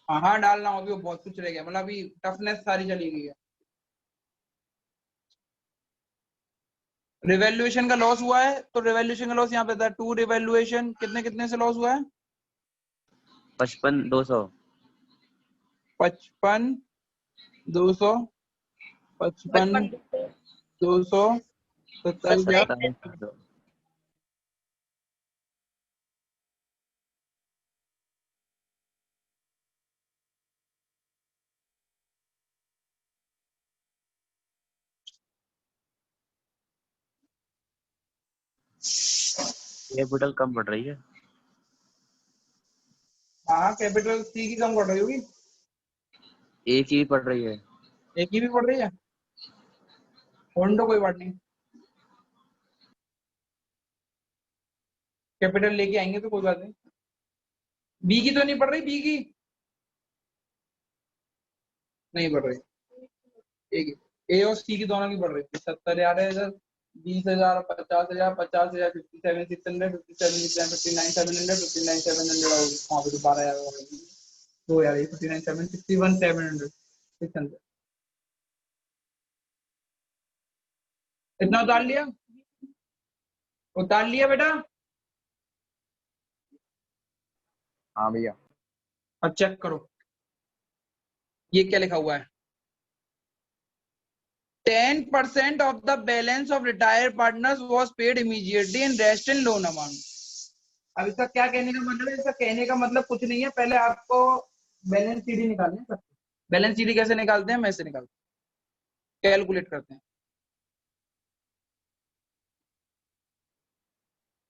Speaker 1: हाँ डालना होगी, वो बहुत कुछ रह गया, मतलब अभी टफनेस सारी चली गई है। रिवैल्यूएशन का लॉस हुआ है, तो रिवैल्यूएशन का लॉस यहाँ पे था 2 रिवैल्यूएशन, कितने कितने से लॉस हुआ है?
Speaker 7: 55,200।
Speaker 1: 55 200 55 200 27,000।
Speaker 7: 27,000। कैपिटल कम पड़ रही है।
Speaker 1: हाँ कैपिटल सी की कम पड़ रही होगी,
Speaker 7: एक ही पड़ रही है।
Speaker 1: एक ही भी पड़ रही है, होने दो कोई बात नहीं, कैपिटल लेके आएंगे तो कोई बात नहीं। बी की तो नहीं पड़ रही, बी की नहीं पड़ रही, एक ए और सी की दोनों की पड़ रही है। 70,000 20,000 50,000 50,000 57 600 57 59 700 59 700 होगी, वहाँ पे तो 12,000 होगी, 2,000 59 7 61 700 600। इतना उतार लिया बेटा।
Speaker 8: हाँ भैया।
Speaker 1: अब चेक करो ये क्या लिखा हुआ है, 10% of the balance of retired partners was paid immediately and rest in loan amount। अब इसका क्या कहने का मतलब है? इसका कहने का मतलब कुछ नहीं है, पहले आपको बैलेंस शीट निकालनी है। बैलेंस शीट कैसे निकालते हैं? मैं ऐसे निकालते हैं, कैलकुलेट करते हैं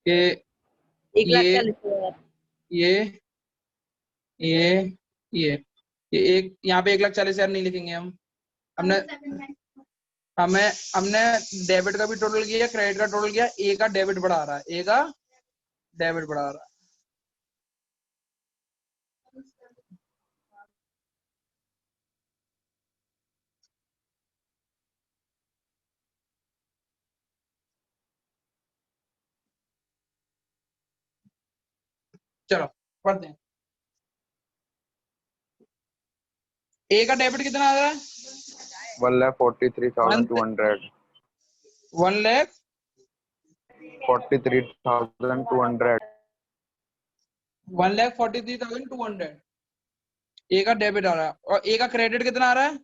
Speaker 1: कि
Speaker 2: 1,40,000।
Speaker 1: ये ये एक यहाँ पे 1,40,000 नहीं लिखेंगे हम, हमने हमने डेबिट का भी टोटल किया, क्रेडिट का टोटल किया, ए का डेबिट बढ़ा रहा है, ए का डेबिट बढ़ा रहा है। चलो पढ़ते हैं, ए का डेबिट कितना आ रहा है?
Speaker 8: 1,43,200।
Speaker 1: 1,43,200
Speaker 8: 1,43,200।
Speaker 1: ए का डेबिट आ रहा है, और ए का क्रेडिट कितना आ रहा है?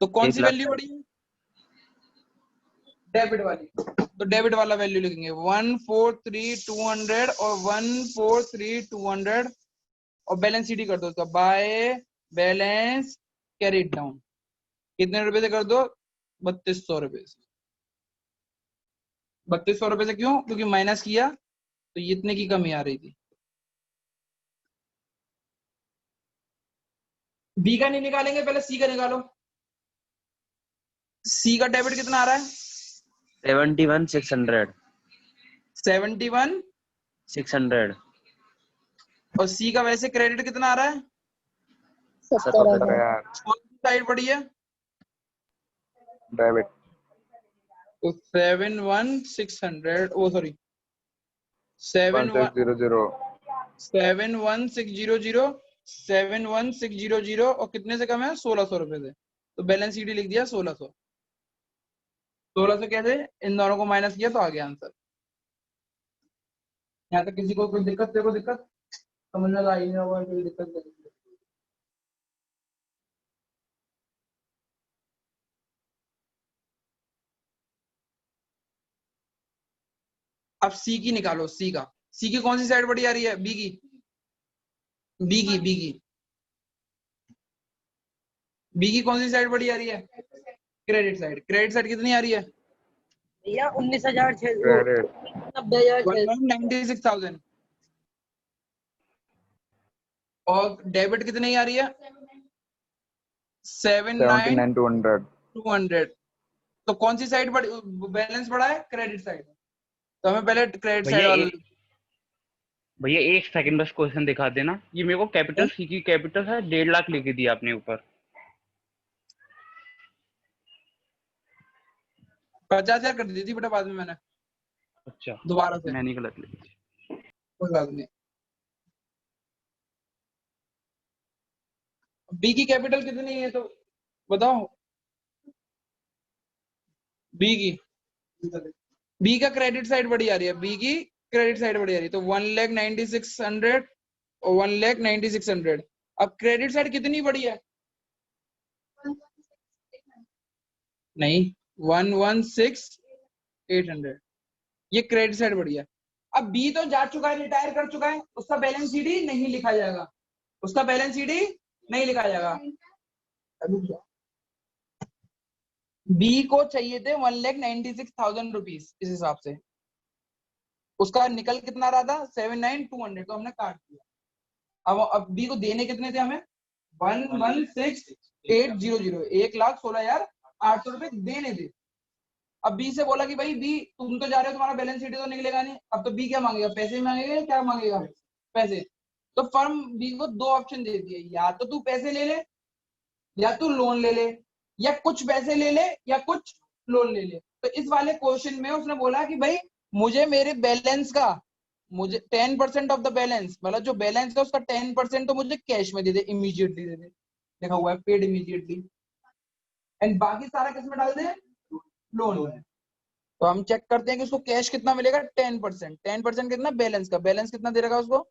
Speaker 1: तो कौन सी
Speaker 7: 1,00,000।
Speaker 1: वैल्यू बढ़ी है? डेबिट वाली, तो डेबिट वाला वैल्यू लिखेंगे 1,43,200 और 1,43,200 और बैलेंस शीट कर दो उसका, बाय बैलेंस कैरिड डाउन, कितने रुपए से कर दो? 3,200 रुपए से। 3,200 रुपए से क्यों? क्योंकि माइनस किया तो इतने की कमी आ रही थी। बी का नहीं निकालेंगे, पहले सी का निकालो। सी का डेबिट कितना आ रहा है?
Speaker 7: 71,600।
Speaker 1: 71,600 और सी का वैसे क्रेडिट कितना आ रहा है?
Speaker 2: 70,000।
Speaker 1: कौन सी साइड पड़ी है?
Speaker 8: डेबिट।
Speaker 1: तो 71,600 ओ सॉरी
Speaker 8: 1600।
Speaker 1: 71,600 71,600 और कितने से कम है? 1,600 रुपए से, तो बैलेंस शीट लिख दिया 1,600। 1,600 कैसे? इन दोनों को माइनस किया तो आ गया आंसर। यहाँ तक किसी को कोई दिक्कत? देखो दिक्कत समझ में आई नहीं होगा, कोई दिक्कत नहीं। अब सी की निकालो, सी की कौन सी साइड बड़ी आ रही है? बी की कौन सी साइड बड़ी आ रही है? Credit side. क्रेडिट साइड कितनी आ रही है?
Speaker 6: भैया 19,600
Speaker 8: क्रेडिट।
Speaker 6: 90,600
Speaker 1: 1,96,000 और डेबिट कितनी आ रही है?
Speaker 8: 79,200।
Speaker 1: 7,9,200। तो कौन सी साइड बैलेंस बढ़ा है? Credit side. तो हमें पहले क्रेडिट साइड वाला
Speaker 3: भैया एक सेकंड बस क्वेश्चन दिखा देना। ये मेरे को कैपिटल सी की कैपिटल है 1.5 लाख लिख दिया आपने ऊपर।
Speaker 1: 50,000 कर दी थी बेटा बाद में मैंने
Speaker 3: अच्छा
Speaker 1: दोबारा से।
Speaker 3: मैंने गलत लिखी।
Speaker 1: कोई बात नहीं। बी की कैपिटल कितनी है तो बताओ। बी की, बी का क्रेडिट साइड बड़ी आ रही है, बी की क्रेडिट साइड बड़ी आ रही है, तो 1,96,100 और 1,96,600। अब क्रेडिट साइड कितनी बड़ी है? नहीं, 116,800, ये क्रेडिट साइड बड़ी है। अब बी तो जा चुका है, रिटायर कर चुका है, उसका बैलेंस शीट ही नहीं लिखा जाएगा, उसका बैलेंस शीट ही नहीं लिखा जाएगा। बी को चाहिए थे 1,96,000 रुपीज, इस हिसाब से उसका निकल कितना रहा था 79,200, तो हमने काट दिया। अब बी को देने कितने थे हमें? 1,16,800, 1,16,800 रुपए देने थे। अब बी से बोला कि भाई बी तुम तो जा रहे हो, तुम्हारा बैलेंस शीट तो निकलेगा नहीं। अब तो बी क्या मांगेगा? पैसे मांगेगा या क्या मांगेगा? पैसे। तो फर्म बी को दो ऑप्शन दे दिए, या तो तू पैसे ले ले, या तू लोन ले ले, या कुछ पैसे ले ले या कुछ लोन ले ले। तो इस वाले क्वेश्चन में उसने बोला कि भाई मुझे मेरे बैलेंस का, मुझे 10% ऑफ द बैलेंस, मतलब जो बैलेंस है उसका 10% तो मुझे कैश में दे दे, इमीडिएटली दे दे, देखा हुआ है पेड इमीडिएटली, एंड बाकी सारा किस में डाल दे? लोन में। तो हम चेक करते हैं कि उसको कैश कितना मिलेगा? 10%। 10% कितना? बैलेंस का। बैलेंस कितना दे रहेगा उसको?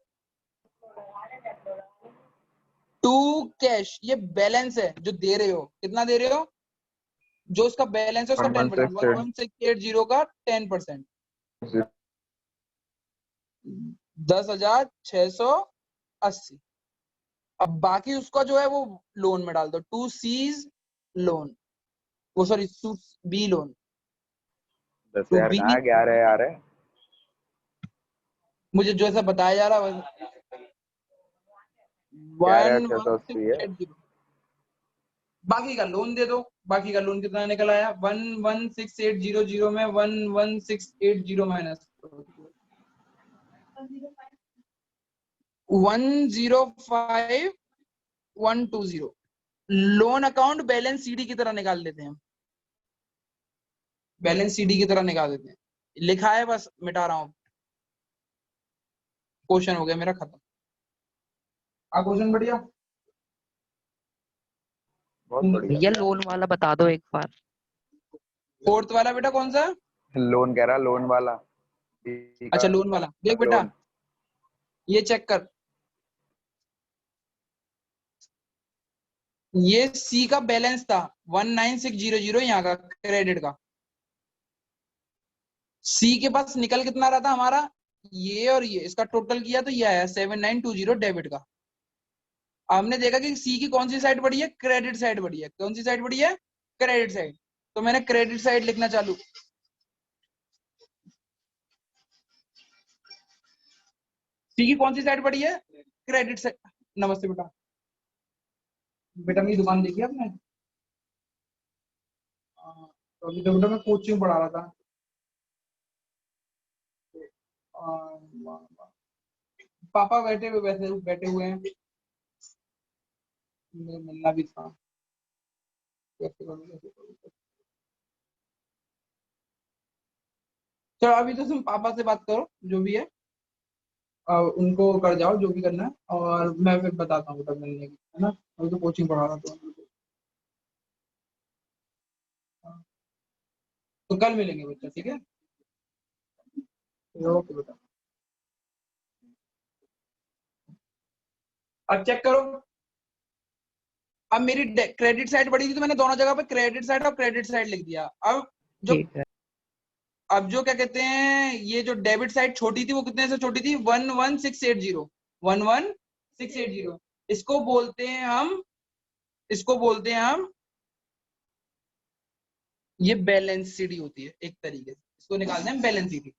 Speaker 1: 2 कैश। ये बैलेंस है जो दे रहे हो, कितना दे रहे हो? जो उसका बैलेंस है उसका 10%, 11680 का 10%, 10,680। अब बाकी उसका जो है वो लोन में डाल दो, 2 C's लोन, वो सॉरी बी लोन।
Speaker 8: 10,000 कहाँ 11 यार है।
Speaker 1: मुझे जो ऐसा बताया जा रहा है
Speaker 8: 11,680 है।
Speaker 1: 1,1680। बाकी का लोन दे दो। बाकी का लोन कितना निकल आया? 1,16,800 में 1,16,800 minus 105,120। Loan account balance CD की तरह निकाल लेते हैं, बैलेंस सीडी की तरह निकाल देते हैं। लिखा है, बस मिटा रहा हूं। क्वेश्चन हो गया मेरा खत्म। क्वेश्चन बढ़िया,
Speaker 8: बहुत बढ़िया।
Speaker 2: भैया लोन वाला बता दो एक बार।
Speaker 1: फोर्थ वाला बेटा कौन सा?
Speaker 8: लोन कह रहा, लोन वाला।
Speaker 1: अच्छा लोन वाला। देख बेटा
Speaker 8: लोन।
Speaker 1: ये चेक कर, ये सी का बैलेंस था 19600 यहाँ का क्रेडिट का। सी के पास निकल कितना रहा था हमारा? ये और ये, इसका टोटल किया तो ये आया 7920 डेबिट का। हमने देखा कि सी की कौन सी साइड बढ़ी है? क्रेडिट साइड बढ़ी है। कौन सी साइड बढ़ी है? Credit side. तो मैंने क्रेडिट साइड लिखना चालू। सी की कौन सी साइड बढ़ी है? Credit side. नमस्ते बेटा। बेटा मेरी दुकान देखी आपने? तो अभी तो बेटा मैं कोचिंग पढ़ा रहा था। पापा बैठे हुए बैठे हुए हैं, मिलना भी था। कैसे करूं? चलो अभी तो तुम पापा से बात करो जो भी है, और उनको कर जाओ जो भी करना है, और मैं फिर बताता हूँ तब मिलने की, है ना? अभी तो कोचिंग पढ़ा रहा था। तो कल मिलेंगे बच्चा, ठीक है? ओके बेटा। अब चेक करो, अब मेरी क्रेडिट साइड बढ़ी थी तो मैंने दोनों जगह पे क्रेडिट साइड और क्रेडिट साइड लिख दिया। अब जो अब जो क्या कहते हैं, ये जो डेबिट साइड छोटी थी वो कितने से छोटी थी? 11680। 11680 इसको बोलते हैं हम, ये बैलेंस सीडी होती है एक तरीके से, इसको निकालते हैं बैलेंस सीडी।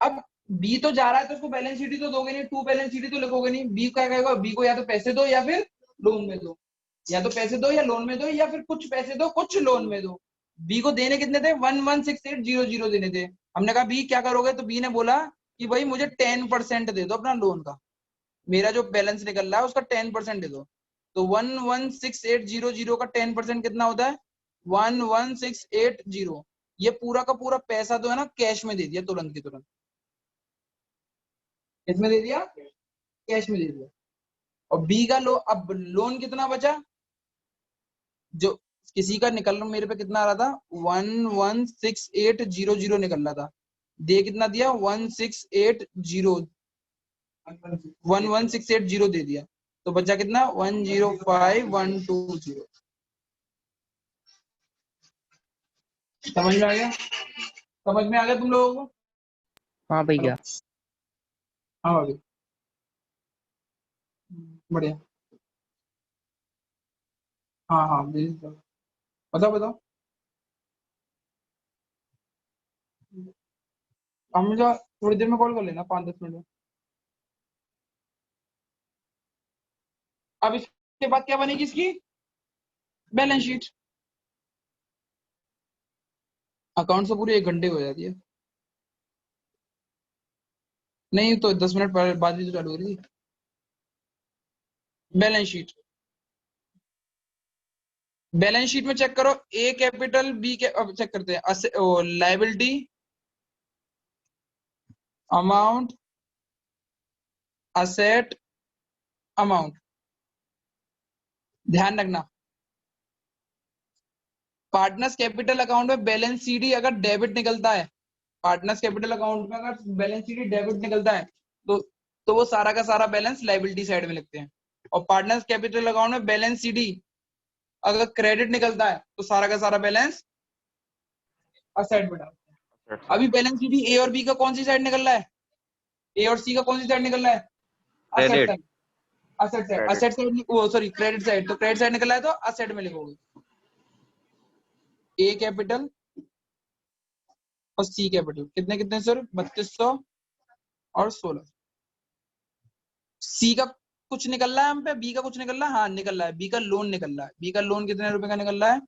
Speaker 1: अब बी तो जा रहा है तो उसको बैलेंस सीडी तो दोगे नहीं, टू बैलेंस सीडी तो लिखोगे नहीं। बी क्या कहेगा? बी को या तो पैसे दो या फिर लोन में दो, या तो पैसे दो या लोन में दो, या फिर कुछ पैसे दो कुछ लोन में दो। बी को देने कितने थे? 11680 देने थे। हमने कहा बी क्या करोगे? तो बी ने बोला कि भाई मुझे 10% दे दो अपना लोन का, मेरा जो बैलेंस निकल रहा है उसका 10% दे दो। तो 11680 का 10% कितना होता है? 11680। ये पूरा का पूरा पैसा तो है ना कैश में दे दिया तुरंत की तुरंत। इसमें दे दिया, कैश में दे दिया। और बी का अब लोन कितना बचा, जो किसी का निकल रहा मेरे पे कितना आ रहा था 116800 निकल रहा था, दे कितना दिया 11680 दे दिया, तो बचा कितना 105120। समझ में आ गया, समझ में आ गया तुम लोगों को?
Speaker 2: हाँ भैया।
Speaker 1: हाँ भाभी, बढ़िया। हाँ हाँ बताओ बताओ। हम मुझे थोड़ी देर में कॉल कर लेना, 5-10 मिनट में। अब इसके बाद क्या बनेगी इसकी बैलेंस शीट। अकाउंट से पूरे 1 घंटे हो जाती है, नहीं तो 10 मिनट बाद भी तो चालू करेगी बैलेंस शीट। बैलेंस शीट में चेक करो, ए कैपिटल बी के, अब चेक करते हैं लायबिलिटी, अमाउंट, असेट, अमाउंट। ध्यान रखना, पार्टनर्स कैपिटल अकाउंट में बैलेंस सीडी अगर डेबिट निकलता है, पार्टनर्स कैपिटल अकाउंट में अगर बैलेंस सीडी डेबिट निकलता है तो वो सारा का सारा बैलेंस लायबिलिटी साइड में लिखते हैं। और पार्टनर्स कैपिटल अकाउंट में बैलेंस सीडी अगर क्रेडिट निकलता है तो सारा का सारा बैलेंस असेट में डालते हैं। अभी बैलेंस सीडी ए और बी का कौन सी साइड निकल रहा है, ए और सी का कौन सी साइड निकल रहा है, asset side. Asset side, sorry credit side, तो क्रेडिट साइड निकल रहा है तो असेट में लिखोगे ए कैपिटल और सी कैपिटल। कितने कितने सर, 3200 और 16। सी का कुछ निकल रहा है हम पे, बी का कुछ निकल रहा है, हाँ निकल रहा है, बी का लोन निकल रहा है। बी का लोन कितने रुपए का निकल रहा है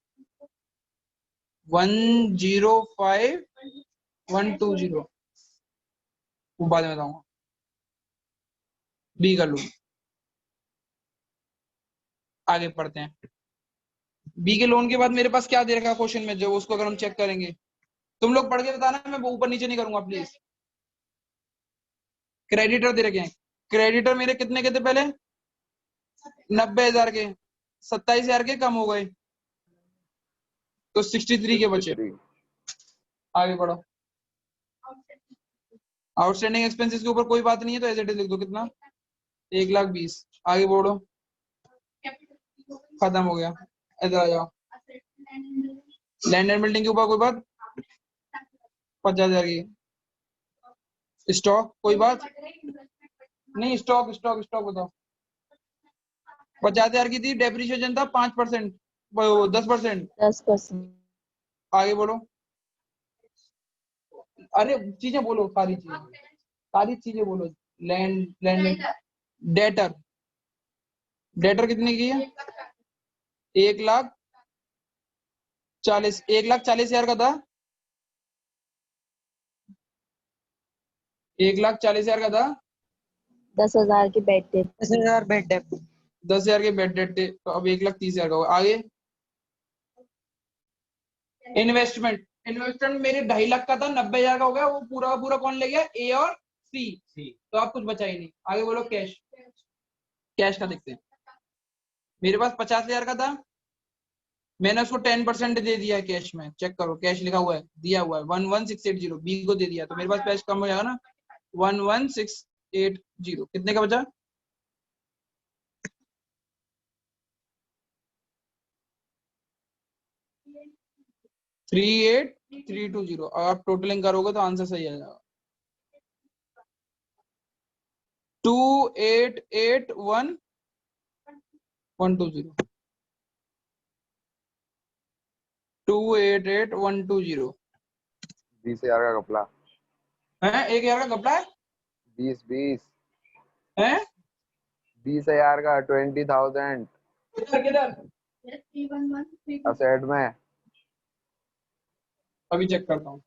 Speaker 1: 105120, वो बाद में बताऊंगा। बी का लोन, आगे पढ़ते हैं। बी के लोन के बाद मेरे पास क्या दे रखा है क्वेश्चन में, जो उसको अगर हम चेक करेंगे, तुम लोग पढ़ के बताना, मैं वो ऊपर नीचे नहीं करूंगा प्लीज। क्रेडिटर दे रखे हैं, क्रेडिटर मेरे कितने के थे पहले 90,000 के, 27,000 के कम हो गए तो 63 के बचे। आगे बढ़ो, आउटस्टैंडिंग एक्सपेंसेस के ऊपर कोई बात नहीं है तो एज इट इज लिख दो, कितना 1,20,000। आगे बढ़ो, खत्म हो गया, इधर आ जाओ। लैंड एंड बिल्डिंग के ऊपर कोई बात, 50,000 की। स्टॉक कोई बात नहीं, स्टॉक स्टॉक स्टॉक बताओ, 50,000 की थी, डेप्रिसिएशन था 5%, 10%।
Speaker 6: 10%।
Speaker 1: आगे बढ़ो, अरे चीजें बोलो, सारी चीजें बोलो। लैंड डेटर, डेटर कितने की है 1,40,000 का था, 1,40,000 का था,
Speaker 6: 10,000 की बेड थे। 10,000 बेड डेप।
Speaker 1: 10,000 के बेड डेट थे, तो अब 1,30,000 का होगा। आगे इन्वेस्टमेंट मेरे 2.5 लाख का था, 90,000 का हो गया, वो पूरा का पूरा कौन ले गया, ए और सी, तो आप कुछ बचा ही नहीं। आगे बोलो कैश, कैश का देखते हैं। मेरे पास 50,000 का था, मैंने उसको 10% दे दिया है कैश में, चेक करो कैश लिखा हुआ है, दिया हुआ है 11,680, बी को दे दिया, तो मेरे पास कैश कम हो जाएगा ना 11,680। कितने का बचा 38,320। आप टोटलिंग करोगे तो आंसर सही आ जाएगा 2,88,120। 2,88,120
Speaker 8: 20,000 का कपड़ा
Speaker 1: है, 1,000 का कपड़ा है
Speaker 8: 20
Speaker 1: हैं?
Speaker 8: 20,000 का 20,000
Speaker 1: किधर
Speaker 8: असेट में।
Speaker 1: अभी चेक करता हूँ।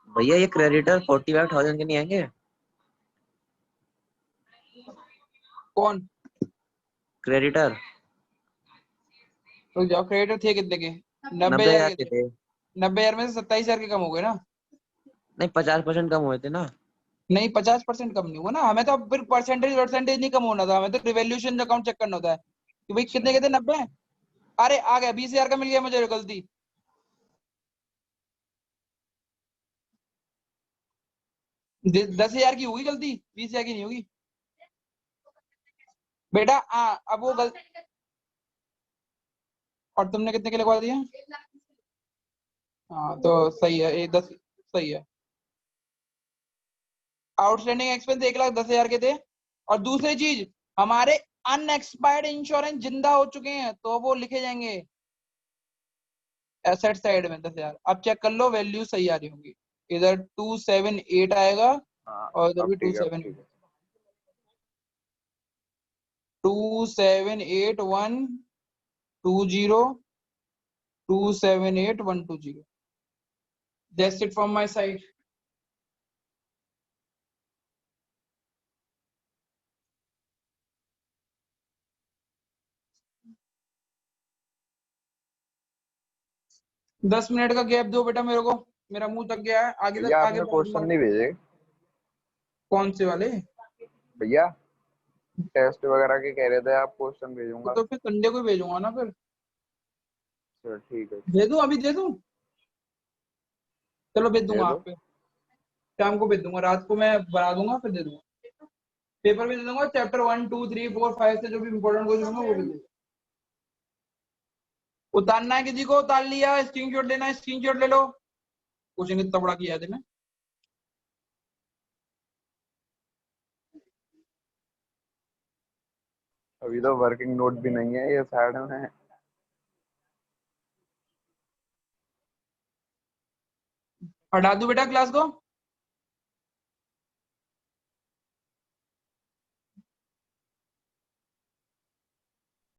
Speaker 7: भैया ये क्रेडिटर 45,000 के नहीं आएंगे?
Speaker 1: कौन
Speaker 7: क्रेडिटर
Speaker 1: रुक जाओ, क्रेडिटर थे कितने के
Speaker 7: 90,000
Speaker 1: 90,000
Speaker 7: के
Speaker 1: के
Speaker 7: थे।
Speaker 1: 90,000 में से 27,000 के कम हो गए ना।
Speaker 7: नहीं 50% कम हुए थे ना।
Speaker 1: नहीं 50% कम नहीं हुआ ना, हमें तो अब फिर परसेंटेज नहीं कम होना था, हमें तो रिवैल्यूएशन अकाउंट चेक करना होता है कि भाई कितने कितने 90। अरे आ गया 20,000 का मिल गया मुझे गलती। दे- 10,000 की होगी गलती, 20,000 की नहीं होगी बेटा। अब वो और तुमने कितने के लिखवा दिया? हाँ तो सही है, 10 सही है। आउटस्टैंडिंग एक्सपेंस 1,10,000 के थे। और दूसरी चीज, हमारे अनएक्सपायर्ड इंश्योरेंस जिंदा हो चुके हैं तो वो लिखे जाएंगे एसेट साइड में 10,000। अब चेक कर लो वैल्यू सही आ रही होंगी, इधर 278 आएगा
Speaker 8: हाँ
Speaker 1: और इधर
Speaker 8: अब
Speaker 1: भी
Speaker 8: ठीक है, अब
Speaker 1: 278।
Speaker 8: ठीक है।
Speaker 1: 278,120 278,120। That's it from my side. दस मिनट का गैप दो बेटा मेरे को, मेरा मुंह तक गया है, आगे
Speaker 8: भैया
Speaker 1: तक आगे
Speaker 8: आपने
Speaker 1: बढ़
Speaker 8: क्वेश्चन
Speaker 1: दूंगा।
Speaker 8: नहीं भेजे?
Speaker 1: कौन से वाले?
Speaker 8: भैया टेस्ट वगैरह के कह रहे थे आप, क्वेश्चन भेजूंगा।
Speaker 1: तो फिर संडे को ही भेजूंगा ना फिर।
Speaker 8: चलो ठीक है,
Speaker 1: दे दूं अभी दे दूं? चलो भेज
Speaker 8: दे
Speaker 1: दूंगा
Speaker 8: दो।
Speaker 1: आप पे, शाम को भेज दूंगा, रात को मैं बना दूंगा फिर दे दूंगा। पेपर भी दे दूंगा, चैप्टर 1 2 3 4 5 से जो भी इंपॉर्टेंट क्वेश्चन होंगे वो भी दे दूंगा। उतारना है किसी को? उतार लिया? स्क्रीनशॉट लेना है? स्क्रीनशॉट ले लो। क्वेश्चन कितना बड़ा किया है मैंने।
Speaker 8: अभी तो वर्किंग नोट भी नहीं है ये साइड में।
Speaker 1: हटा दूं बेटा क्लास को?